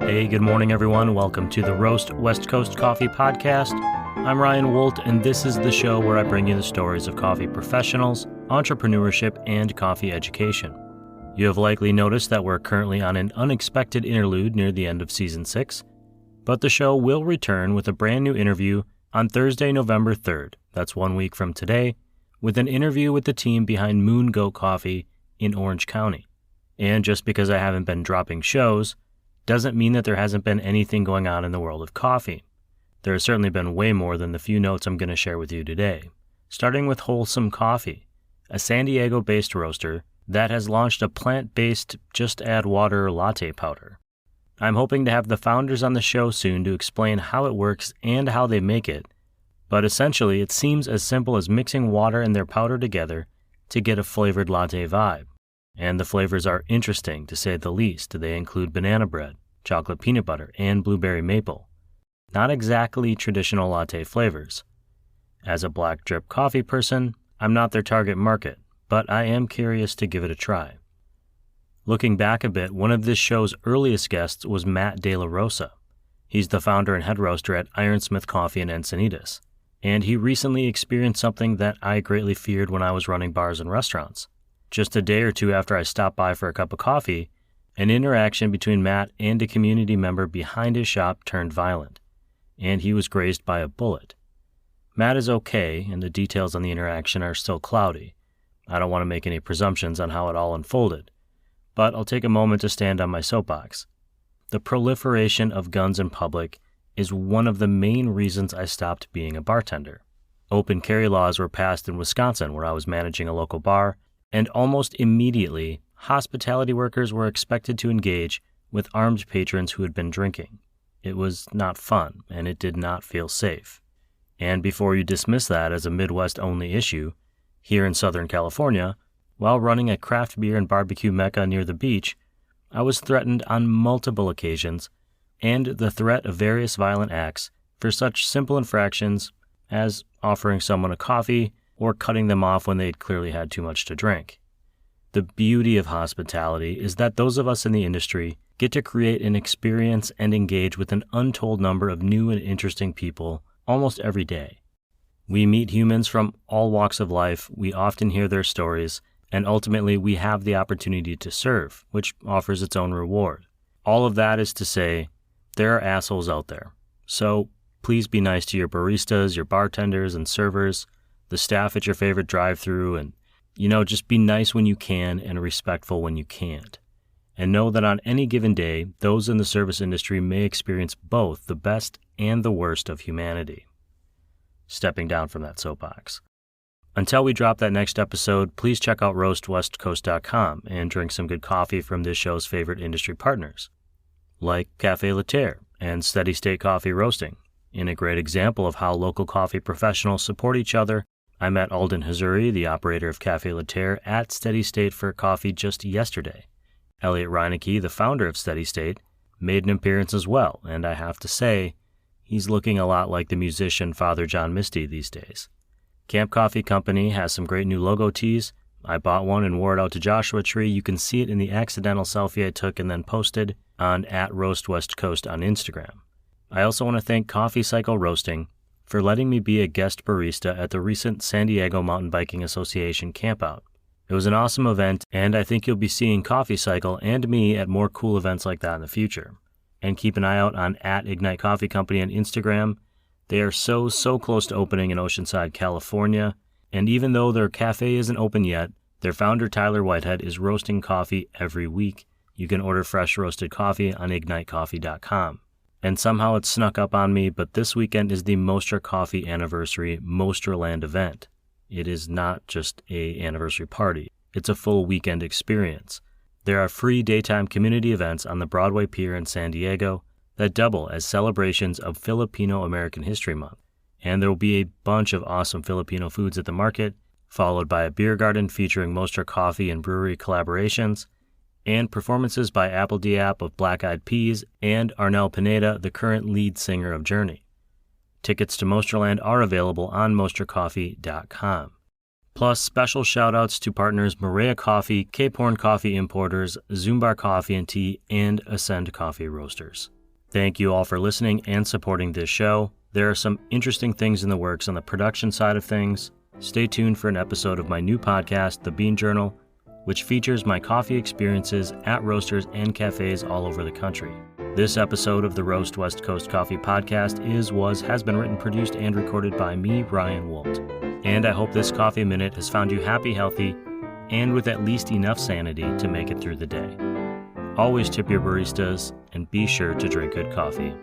Hey, good morning, everyone. Welcome to the Roast West Coast Coffee Podcast. I'm Ryan Wolt, and this is the show where I bring you the stories of coffee professionals, entrepreneurship, and coffee education. You have likely noticed that we're currently on an unexpected interlude near the end of Season 6, but the show will return with a brand new interview on Thursday, November 3rd. That's 1 week from today, with an interview with the team behind Moon Goat Coffee in Orange County. And just because I haven't been dropping shows doesn't mean that there hasn't been anything going on in the world of coffee. There has certainly been way more than the few notes I'm going to share with you today. Starting with Wholesome Coffee, a San Diego-based roaster that has launched a plant-based just add water latte powder. I'm hoping to have the founders on the show soon to explain how it works and how they make it, but essentially it seems as simple as mixing water and their powder together to get a flavored latte vibe. And the flavors are interesting, to say the least. They include banana bread, chocolate peanut butter, and blueberry maple. Not exactly traditional latte flavors. As a black drip coffee person, I'm not their target market, but I am curious to give it a try. Looking back a bit, one of this show's earliest guests was Matt De La Rosa. He's the founder and head roaster at Ironsmith Coffee in Encinitas, and he recently experienced something that I greatly feared when I was running bars and restaurants. Just a day or two after I stopped by for a cup of coffee, an interaction between Matt and a community member behind his shop turned violent, and he was grazed by a bullet. Matt is okay, and the details on the interaction are still cloudy. I don't want to make any presumptions on how it all unfolded, but I'll take a moment to stand on my soapbox. The proliferation of guns in public is one of the main reasons I stopped being a bartender. Open carry laws were passed in Wisconsin, where I was managing a local bar, and almost immediately, hospitality workers were expected to engage with armed patrons who had been drinking. It was not fun, and it did not feel safe. And before you dismiss that as a Midwest-only issue, here in Southern California, while running a craft beer and barbecue mecca near the beach, I was threatened on multiple occasions, and the threat of various violent acts for such simple infractions as offering someone a coffee or cutting them off when they'd clearly had too much to drink. The beauty of hospitality is that those of us in the industry get to create an experience and engage with an untold number of new and interesting people almost every day. We meet humans from all walks of life, we often hear their stories, and ultimately we have the opportunity to serve, which offers its own reward. All of that is to say, there are assholes out there. So please be nice to your baristas, your bartenders and servers, the staff at your favorite drive-thru, and, just be nice when you can and respectful when you can't. And know that on any given day, those in the service industry may experience both the best and the worst of humanity. Stepping down from that soapbox. Until we drop that next episode, please check out roastwestcoast.com and drink some good coffee from this show's favorite industry partners, like Café La Terre and Steady State Coffee Roasting. In a great example of how local coffee professionals support each other, I met Alden Hazuri, the operator of Café La Terre, at Steady State for coffee just yesterday. Elliot Reinecke, the founder of Steady State, made an appearance as well, and I have to say, he's looking a lot like the musician Father John Misty these days. Camp Coffee Company has some great new logo tees. I bought one and wore it out to Joshua Tree. You can see it in the accidental selfie I took and then posted on @RoastWestCoast on Instagram. I also want to thank Coffee Cycle Roasting for letting me be a guest barista at the recent San Diego Mountain Biking Association campout. It was an awesome event, and I think you'll be seeing Coffee Cycle and me at more cool events like that in the future. And keep an eye out on @Ignite Coffee Company on Instagram. They are so close to opening in Oceanside, California, and even though their cafe isn't open yet, their founder Tyler Whitehead is roasting coffee every week. You can order fresh roasted coffee on ignitecoffee.com. And somehow it snuck up on me, but this weekend is the Mostra Coffee Anniversary Mostraland event. It is not just an anniversary party. It's a full weekend experience. There are free daytime community events on the Broadway Pier in San Diego that double as celebrations of Filipino American History Month. And there will be a bunch of awesome Filipino foods at the market, followed by a beer garden featuring Mostra Coffee and brewery collaborations, and performances by Apple Diap of Black Eyed Peas and Arnel Pineda, the current lead singer of Journey. Tickets to Mostraland are available on mostracoffee.com. Plus, special shout-outs to partners Maria Coffee, Cape Horn Coffee Importers, Zumbar Coffee and Tea, and Ascend Coffee Roasters. Thank you all for listening and supporting this show. There are some interesting things in the works on the production side of things. Stay tuned for an episode of my new podcast, The Bean Journal, which features my coffee experiences at roasters and cafes all over the country. This episode of the Roast West Coast Coffee Podcast has been written, produced, and recorded by me, Ryan Wolt. And I hope this coffee minute has found you happy, healthy, and with at least enough sanity to make it through the day. Always tip your baristas, and be sure to drink good coffee.